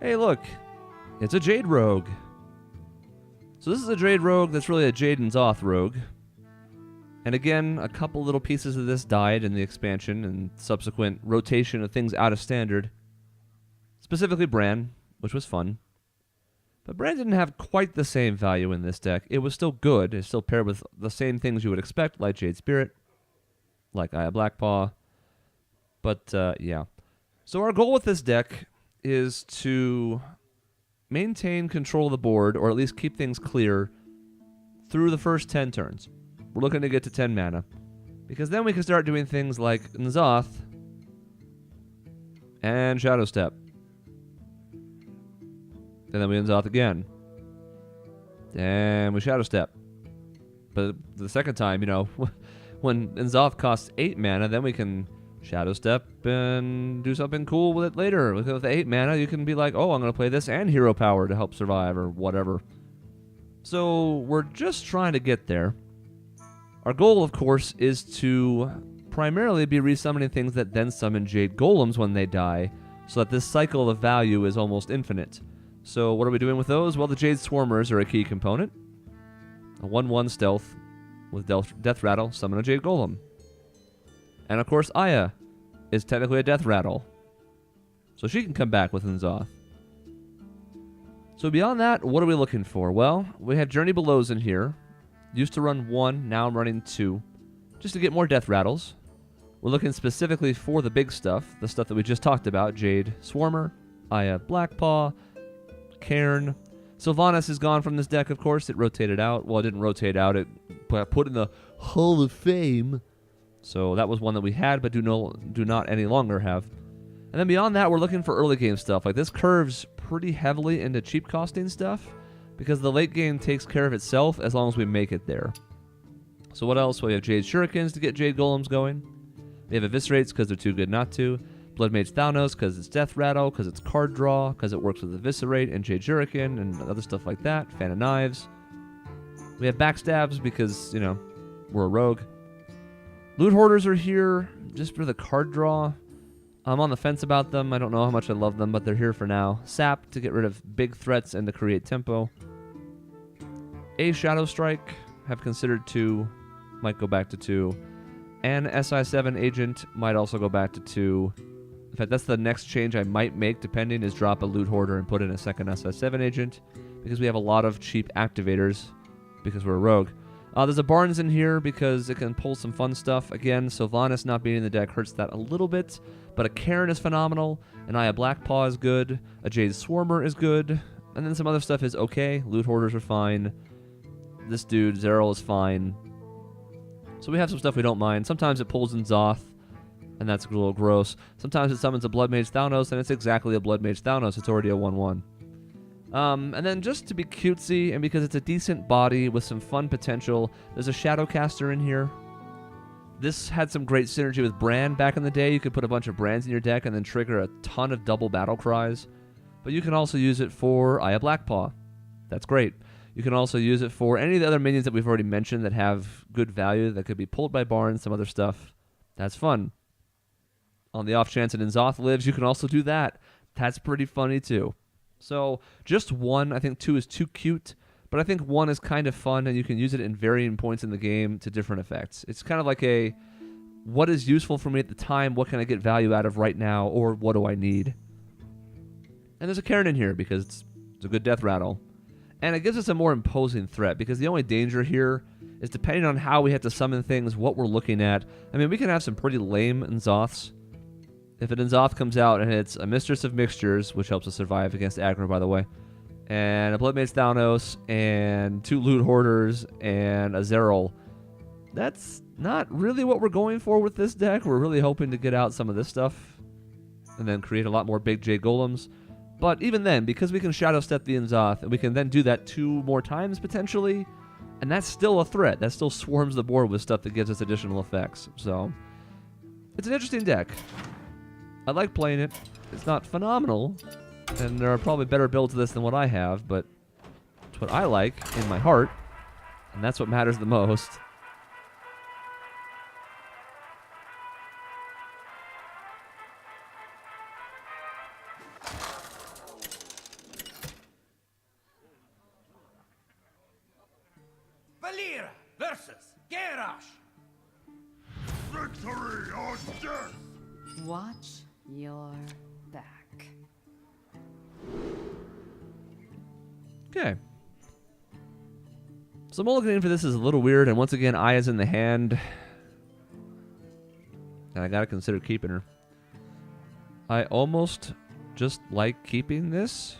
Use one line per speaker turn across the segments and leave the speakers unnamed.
Hey, look, it's a Jade rogue. So this is a Jade rogue that's really a Jade and Zoth rogue. And again, a couple little pieces of this died in the expansion and subsequent rotation of things out of standard. Specifically Bran, which was fun. But Bran didn't have quite the same value in this deck. It was still good. It still paired with the same things you would expect, like Jade Spirit, like Aya Blackpaw. But, yeah. So our goal with this deck is to maintain control of the board, or at least keep things clear, through the first 10 turns. We're looking to get to 10 mana. Because then we can start doing things like N'Zoth and Shadow Step. And then we N'Zoth again. And we Shadow Step. But the second time, you know, when N'Zoth costs 8 mana, then we can Shadow Step and do something cool with it later. With the 8 mana, you can be like, oh, I'm going to play this and Hero Power to help survive or whatever. So we're just trying to get there. Our goal, of course, is to primarily be resummoning things that then summon Jade Golems when they die, so that this cycle of value is almost infinite. So what are we doing with those? Well, the Jade Swarmers are a key component. A 1/1 stealth with Death Rattle, summon a Jade Golem. And of course, Aya is technically a Death Rattle, so she can come back with N'Zoth. So beyond that, what are we looking for? Well, we have Journey Belows in here. Used to run 1, now I'm running 2, just to get more Death Rattles. We're looking specifically for the big stuff, the stuff that we just talked about, Jade Swarmer, Aya Blackpaw, Cairn. Sylvanas is gone from this deck, of course. It rotated out. Well, it didn't rotate out. It put in the Hall of Fame. So that was one that we had, but do not any longer have. And then beyond that, we're looking for early game stuff. Like this curves pretty heavily into cheap costing stuff, because the late game takes care of itself as long as we make it there. So what else? Well, we have Jade Shurikens to get Jade Golems going. We have Eviscerates because they're too good not to. Blood Mage Thanos because it's Death Rattle, because it's card draw, because it works with Eviscerate and Jade Shuriken and other stuff like that. Fan of Knives. We have Backstabs because, you know, we're a rogue. Loot Hoarders are here just for the card draw. I'm on the fence about them. I don't know how much I love them, but they're here for now. Sap to get rid of big threats and to create tempo. A Shadow Strike, have considered 2, might go back to 2. And SI7 Agent might also go back to 2. In fact, that's the next change I might make, depending, is drop a Loot Hoarder and put in a second SI7 Agent, because we have a lot of cheap activators, because we're a rogue. There's a Barnes in here because it can pull some fun stuff. Again, Sylvanas not being in the deck hurts that a little bit, but a Cairn is phenomenal, an Aya Blackpaw is good, a Jade Swarmer is good, and then some other stuff is okay. Loot Hoarders are fine. This dude, Zeril, is fine. So we have some stuff we don't mind. Sometimes it pulls in Zoth, and that's a little gross. Sometimes it summons a Blood Mage Thanos, and it's exactly a Blood Mage Thanos. It's already a 1/1. And then just to be cutesy, and because it's a decent body with some fun potential, there's a Shadowcaster in here. This had some great synergy with Bran back in the day. You could put a bunch of Brans in your deck and then trigger a ton of double battle cries. But you can also use it for Aya Blackpaw. That's great. You can also use it for any of the other minions that we've already mentioned that have good value, that could be pulled by Barnes, some other stuff. That's fun. On the off chance that N'Zoth lives, you can also do that. That's pretty funny too. So just 1, I think 2 is too cute, but I think 1 is kind of fun, and you can use it in varying points in the game to different effects. It's kind of like a, what is useful for me at the time, what can I get value out of right now, or what do I need? And there's a Cairn in here because it's a good Death Rattle. And it gives us a more imposing threat, because the only danger here is depending on how we have to summon things, what we're looking at. I mean, we can have some pretty lame N'Zoths. If an N'Zoth comes out and it's a Mistress of Mixtures, which helps us survive against aggro, by the way, and a Blood Mage Thanos, and 2 Loot Hoarders, and a Zeril, that's not really what we're going for with this deck. We're really hoping to get out some of this stuff, and then create a lot more big Jade Golems. But even then, because we can Shadow Step the N'Zoth, and we can then do that 2 more times, potentially, and that's still a threat. That still swarms the board with stuff that gives us additional effects. So, it's an interesting deck. I like playing it. It's not phenomenal, and there are probably better builds of this than what I have, but it's what I like in my heart, and that's what matters the most.
Valira versus Garrosh.
Victory or death!
Watch your back.
Okay. So mulliganing for this is a little weird, and once again, Aya's in the hand. And I gotta consider keeping her. I almost just like keeping this.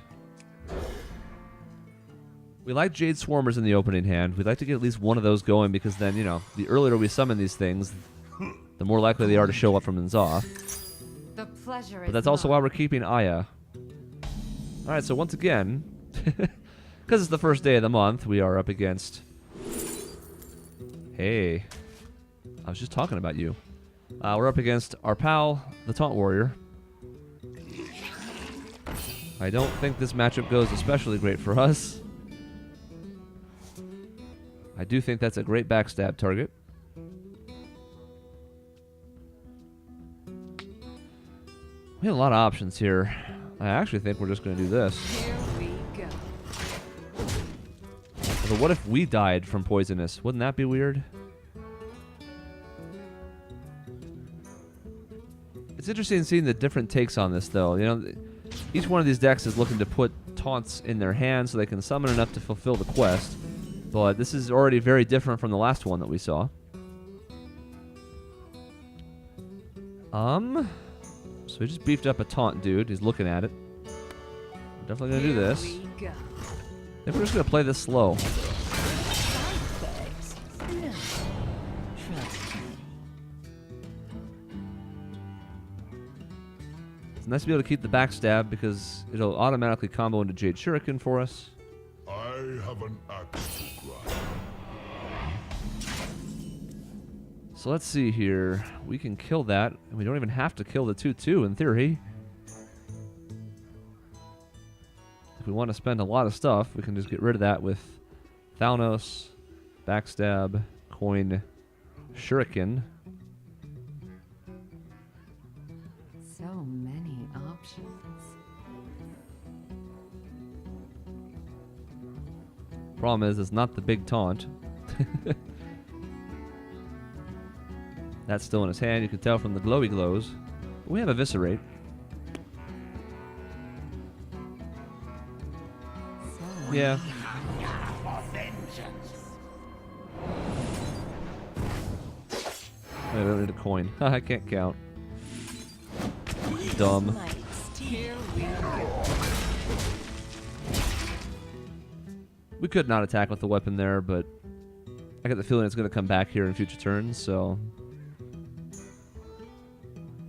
We like Jade Swarmers in the opening hand. We'd like to get at least one of those going because then, you know, the earlier we summon these things, the more likely they are to show up from N'Zoth.
The pleasure
But that's also why we're keeping Aya. Alright, so once again, because it's the first day of the month, we are up against... Hey. I was just talking about you. We're up against our pal, the Taunt Warrior. I don't think this matchup goes especially great for us. I do think that's a great backstab target. We have a lot of options here. I actually think we're just going to do this.
Here we go.
But what if we died from poisonous? Wouldn't that be weird? It's interesting seeing the different takes on this, though. You know, each one of these decks is looking to put taunts in their hand so they can summon enough to fulfill the quest. But this is already very different from the last one that we saw. So we just beefed up a taunt dude. He's looking at it. We're definitely gonna do this.
Here we go.
I think we're just gonna play this slow. It's nice to be able to keep the backstab because it'll automatically combo into Jade Shuriken for us.
I have an axe to grind.
So let's see here. We can kill that, and we don't even have to kill the 2/2 in theory. If we want to spend a lot of stuff, we can just get rid of that with Thalnos, backstab, coin, Shuriken.
So many options.
Problem is, it's not the big taunt. That's still in his hand. You can tell from the glowy glows. We have Eviscerate.
So
Yeah. I don't need a coin. I can't count. Dumb.
Here we go.
We could not attack with the weapon there, but I get the feeling it's going to come back here in future turns, so...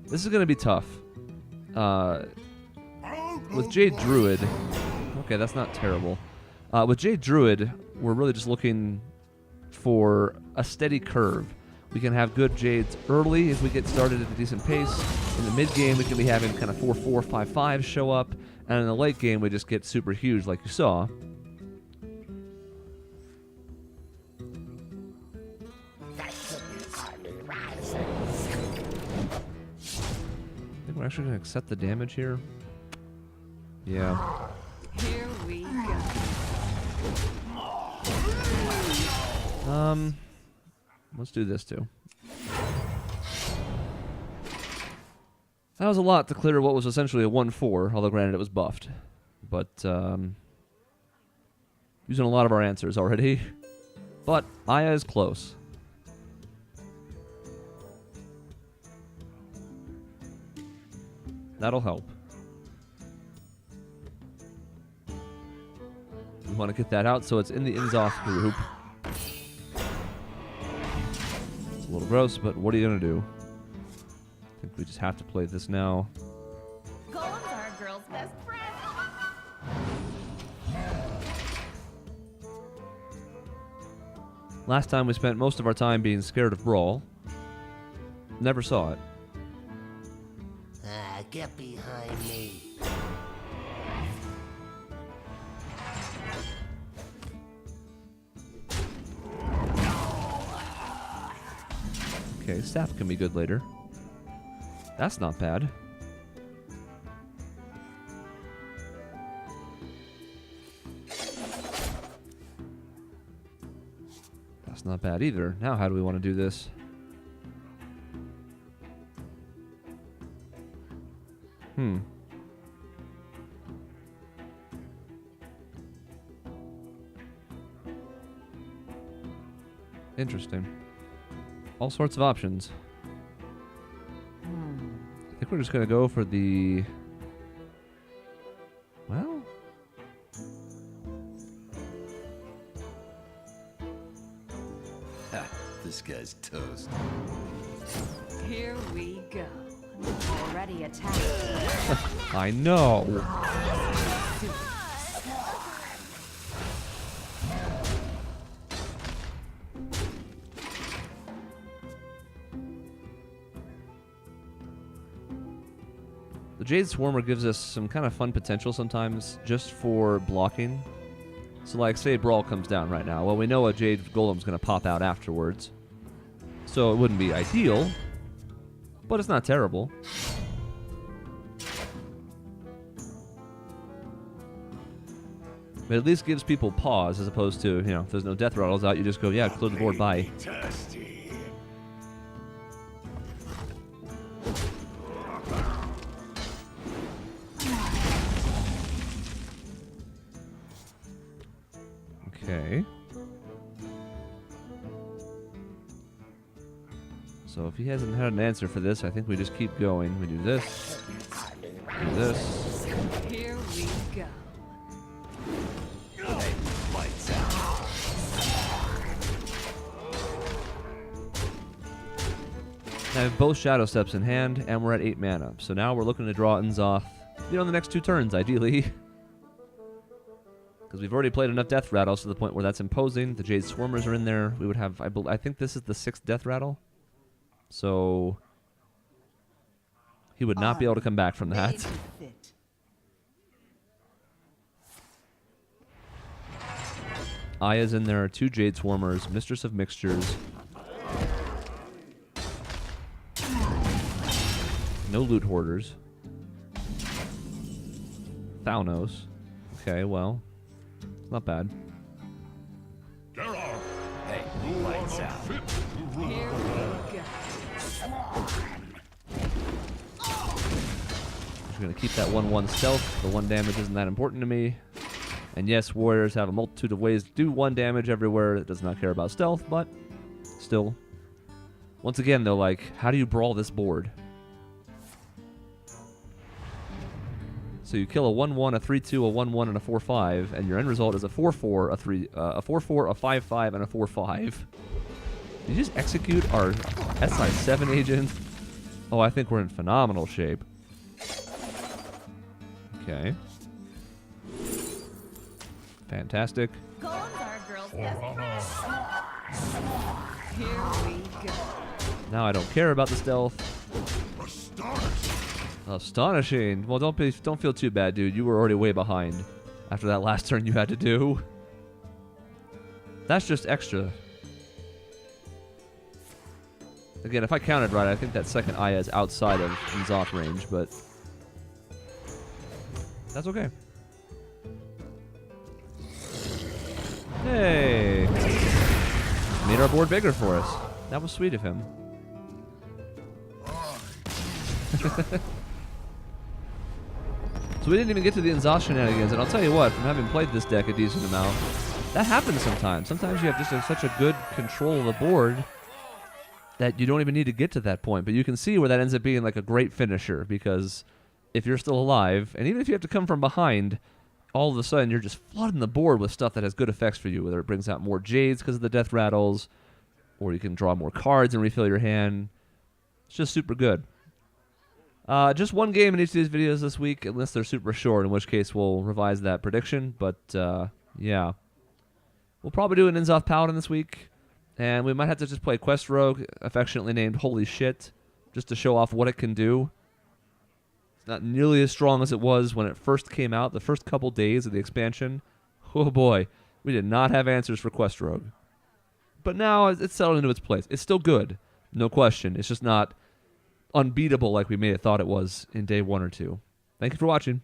This is going to be tough. With Jade Druid... Okay, that's not terrible. With Jade Druid, we're really just looking for a steady curve. We can have good Jades early if we get started at a decent pace. In the mid game, we can be having kind of 4/4, 5/5 show up. And in the late game, we just get super huge like you saw. I think we're actually going to accept the damage here. Yeah.
Here we go.
Let's do this too. That was a lot to clear what was essentially a 1/4, although granted it was buffed. But, using a lot of our answers already. But Aya is close. That'll help. We want to get that out so it's in the N'Zoth group. It's a little gross, but what are you going to do? I think we just have to play this now.
Golems are a girl's best friend.
Last time we spent most of our time being scared of Brawl. Never saw it.
Get behind me.
Okay, staff can be good later. That's not bad. not bad either. Now how do we want to do this? Interesting. All sorts of options. I think we're just going to go for the... Well...
This guy's toast.
Here we go. Already attacked.
I know. The Jade Swarmer gives us some kind of fun potential sometimes just for blocking. So like, say Brawl comes down right now. Well, we know a Jade Golem's going to pop out afterwards. So it wouldn't be ideal, but it's not terrible. But at least gives people pause as opposed to, if there's no death rattles out, you just go, yeah, clear the board, bye.
Thirsty.
Okay. So if he hasn't had an answer for this, I think we just keep going. We do this. Do this.
Here we go.
Lights out.
I have both Shadow Steps in hand, and we're at 8 mana. So now we're looking to draw N'Zoth, the next 2 turns, ideally. Because we've already played enough Death Rattles to the point where that's imposing. The Jade Swarmers are in there. We would have, I think this is the 6th Death Rattle. So he would not be able to come back from that. Aya's in there, 2 Jade Swarmers, Mistress of Mixtures. No Loot Hoarders. Thalnos. Okay, well, it's not bad.
Geralt,
Hey,
you are
lights
not
out.
fit to rule.
Here we go.
Just gonna keep that 1/1 stealth. The 1 damage isn't that important to me. And yes, warriors have a multitude of ways to do 1 damage everywhere. It does not care about stealth, but still. Once again, though, like, how do you brawl this board? So you kill a 1/1, a 3/2, a 1/1, and a 4/5, and your end result is a 4/4, a 4/4, a 5/5, and a 4/5. Did you just execute our SI7 agent? Oh, I think we're in phenomenal shape. Okay. Fantastic.
Golems are a girl's
For
best
honor.
Here we go.
Now I don't care about the stealth.
Astonishing.
Astonishing. Well, don't feel too bad, dude. You were already way behind after that last turn you had to do. That's just extra. Again, if I counted right, I think that second Aya is outside of N'Zoth range, but that's okay. Hey! Made our board bigger for us. That was sweet of him. So we didn't even get to the N'Zoth shenanigans, and I'll tell you what, from having played this deck a decent amount, that happens sometimes. Sometimes you have just such a good control of the board that you don't even need to get to that point. But you can see where that ends up being like a great finisher, because if you're still alive, and even if you have to come from behind, all of a sudden you're just flooding the board with stuff that has good effects for you, whether it brings out more Jades because of the death rattles, or you can draw more cards and refill your hand. It's just super good. Just 1 game in each of these videos this week, unless they're super short, in which case we'll revise that prediction. But, yeah. We'll probably do an N'Zoth Paladin this week, and we might have to just play Quest Rogue, affectionately named Holy Shit, just to show off what it can do. It's not nearly as strong as it was when it first came out, the first couple days of the expansion. Oh boy, we did not have answers for Quest Rogue. But now it's settled into its place. It's still good, no question. It's just not unbeatable like we may have thought it was in day 1 or 2. Thank you for watching.